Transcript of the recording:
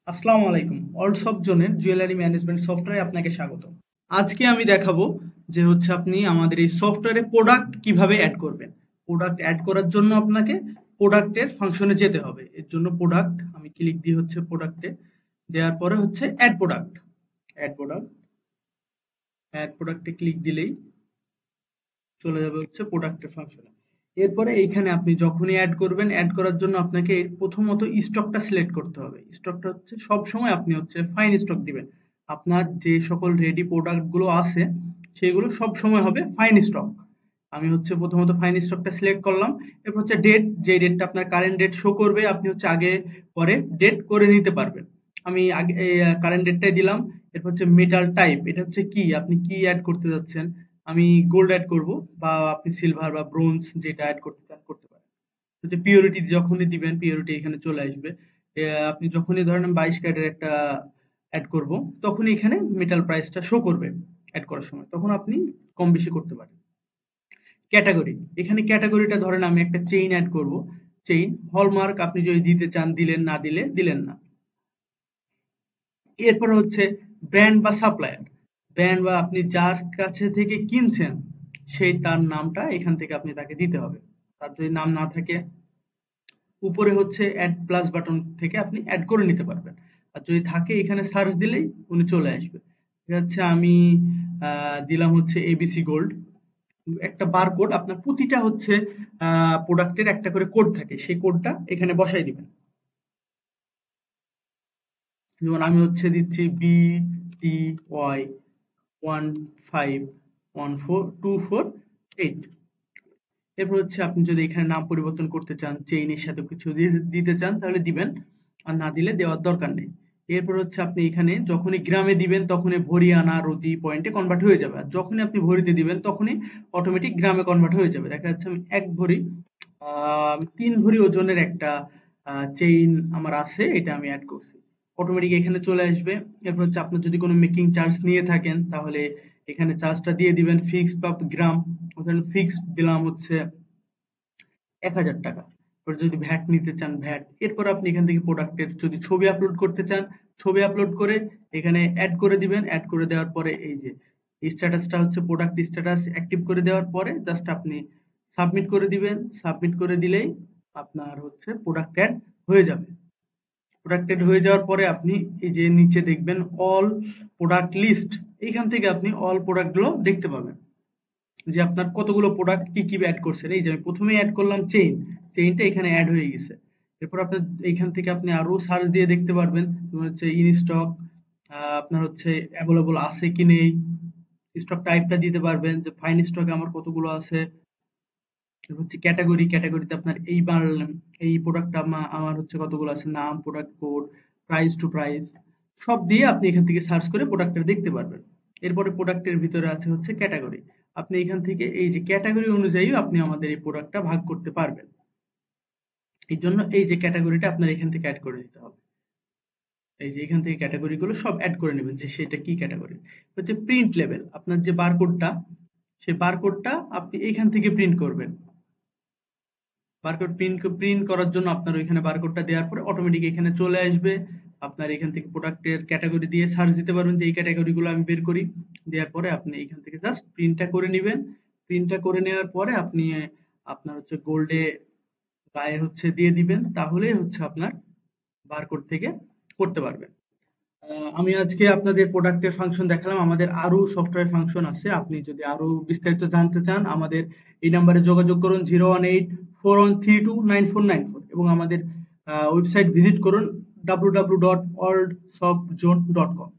আসসালামু আলাইকুম। অলসব জোনের জুয়েলারি ম্যানেজমেন্ট সফটওয়্যারে আপনাকে স্বাগত। আজকে আমি দেখাবো যে আপনি আমাদের এই সফটওয়্যারে প্রোডাক্ট কিভাবে অ্যাড করবেন। প্রোডাক্ট অ্যাড করার জন্য আপনাকে প্রোডাক্টের ফাংশনে যেতে হবে। এর জন্য প্রোডাক্ট আমি ক্লিক দিয়ে প্রোডাক্টে দেওয়ার পরে add product. Add product add প্রোডাক্টে ক্লিক দিলেই চলে যাবে প্রোডাক্টের ফাংশনে। এরপরে এইখানে আপনি যখনই অ্যাড করবেন, অ্যাড করার জন্য আপনাকে প্রথমত স্টকটা সিলেক্ট করতে হবে। স্টকটা সব সময় আপনি ফাইন স্টক দিবেন। আপনার যে সকল রেডি প্রোডাক্ট গুলো আছে সেগুলো সব সময় হবে ফাইন স্টক। আমি প্রথমত ফাইন স্টকটা সিলেক্ট করলাম। এরপর ডেট, যে ডেটটা আপনার কারেন্ট ডেট শো করবে আপনি আগে পরে ডেট করে নিতে পারবেন। আমি আগে কারেন্ট ডেটটাই দিলাম। এরপর মেটাল টাইপ, এটা কি আপনি কি অ্যাড করতে যাচ্ছেন। আমি গোল্ড অ্যাড করব, বা আপনি সিলভার বা ব্রোঞ্জ যেটা অ্যাড করতে চান করতে পারেন। পিওরিটি যখনই দিবেন পিওরিটি এখানে চলে আসবে। আপনি যখনই ধরেন 22 ক্যারেটের একটা অ্যাড করব, তখনই এখানে মেটাল প্রাইসটা শো করবে অ্যাড করার সময়, তখন আপনি কম বেশি করতে পারেন। ক্যাটাগরি, এখানে ক্যাটাগরিটা ধরেন আমি একটা চেইন অ্যাড করব। চেইন হলমার্ক আপনি যদি দিতে চান দিলেন, না দিলে দিলেন না। এরপরে ব্র্যান্ড বা সাপ্লায়ার। ব্র্যান্ড বা আপনি যার কাছে থেকে কিনছেন সেই তার নামটা এখান থেকে আপনি তাকে দিতে হবে। তার যদি নাম না থাকে উপরে অ্যাড প্লাস বাটন থেকে আপনি অ্যাড করে নিতে পারবেন। আর যদি থাকে এখানে সার্চ দিলেই উনি চলে আসবে। এটা আমি দিলাম এবিসি গোল্ড। একটা বারকোড, আপনার প্রতিটা প্রোডাক্টের একটা করে কোড থাকে, সেই কোডটা এখানে বসাই দিবেন। যেমন আমি দিচ্ছি BTY 1514248। এরপর আপনি যদি এখানে নাম পরিবর্তন করতে চান, চেইনের সাথে কিছু দিতে চান তাহলে দিবেন, আর না দিলে দেওয়ার দরকার নেই। এরপর আপনি এখানে যখনই গ্রামে দিবেন তখনই ভরি, আনা, রতি পয়েন্টে কনভার্ট হয়ে যাবে। আর যখনই আপনি ভরিতে দিবেন তখনই অটোমেটিক গ্রামে কনভার্ট হয়ে যাবে। দেখা যাচ্ছে আমি 1 ভরি 3 ভরি ওজনের একটা চেইন আমার আছে, এটা আমি অ্যাড করছি, অটোমেটিক এখানে চলে আসবে। এরপর আপনার যদি কোনো মেকিং চার্জ নিয়ে থাকেন তাহলে এখানে চার্জটা দিয়ে দিবেন ফিক্সড বা গ্রাম। ধরেন ফিক্সড দিলাম 1000 টাকা। এবার যদি ভ্যাট নিতে চান ভ্যাট। এরপর আপনি এখান থেকে প্রোডাক্টের যদি ছবি আপলোড করতে চান ছবি আপলোড করে এখানে অ্যাড করে দিবেন। অ্যাড করে দেওয়ার পরে এই যে স্ট্যাটাসটা প্রোডাক্ট স্ট্যাটাস অ্যাক্টিভ করে দেওয়ার পরে জাস্ট আপনি সাবমিট করে দিবেন। সাবমিট করে দিলেই আপনার প্রোডাক্ট অ্যাড হয়ে যাবে। প্রোডাক্ট অ্যাড হয়ে যাওয়ার পরে আপনি এই যে নিচে দেখবেন অল প্রোডাক্ট লিস্ট, এইখান থেকে আপনি অল প্রোডাক্ট গুলো দেখতে পাবেন যে আপনার কতগুলো প্রোডাক্ট কি কি অ্যাড করছেন। এই যে আমি প্রথমে অ্যাড করলাম চেইন, চেইনটা এখানে অ্যাড হয়ে গেছে। এরপর আপনার এইখান থেকে আপনি আরো সার্চ দিয়ে দেখতে পারবেন ইন স্টক, আপনার অ্যাভেলেবল আছে কি নেই, স্টক টাইপটা দিতে পারবেন যে ফাইন স্টকে আমার কতগুলো আছে। ক্যাটাগরি, ক্যাটাগরিতে আপনার এইবার এই প্রোডাক্টটা আমার কতগুলো আছে, নাম, product code, price to price সব দিয়ে আপনি এখান থেকে সার্চ করে প্রোডাক্টটা দেখতে পারবেন। এরপরে প্রোডাক্টের ভিতরে আছে ক্যাটাগরি। আপনি এখান থেকে এই যে ক্যাটাগরি অনুযায়ী আপনি আমাদের এই প্রোডাক্টটা ভাগ করতে পারবেন। এই জন্য এই যে ক্যাটাগরিটা আপনার এখান থেকে অ্যাড করে দিতে হবে। এই যে এখান থেকে ক্যাটাগরি গুলো সব অ্যাড করে নেবেন যে সেটা কি ক্যাটাগরি। প্রিন্ট লেভেল, আপনার যে বারকোডটা সেই বারকোডটা আপনি এইখান থেকে প্রিন্ট করবেন। বারকোড প্রিন্ট করার জন্য আপনার ওইখানে বারকোডটা দেওয়ার পরে অটোমেটিক এখানে চলে আসবে। আপনার এখান থেকে প্রোডাক্টের ক্যাটাগরি দিয়ে সার্চ দিতে পারবেন যে এই ক্যাটাগরিগুলো আমি বের করি। দেওয়ার পরে আপনি এখান থেকে জাস্ট প্রিন্টটা করে নেবেন। প্রিন্টটা করে নেওয়ার পরে আপনি আপনার গোল্ডে গায়ে দিয়ে দিবেন, তাহলেই আপনার বারকোড থেকে করতে পারবেন। আমি আজকে আপনাদের প্রোডাক্টের ফাংশন দেখালাম। আমাদের আরো সফটওয়্যার ফাংশন আছে। আপনি যদি আরো বিস্তারিত জানতে চান আমাদের এই নাম্বারে যোগাযোগ করুন 01841329494 এবং আমাদের ওয়েবসাইট ভিজিট করুন www.oldsoftzone.com।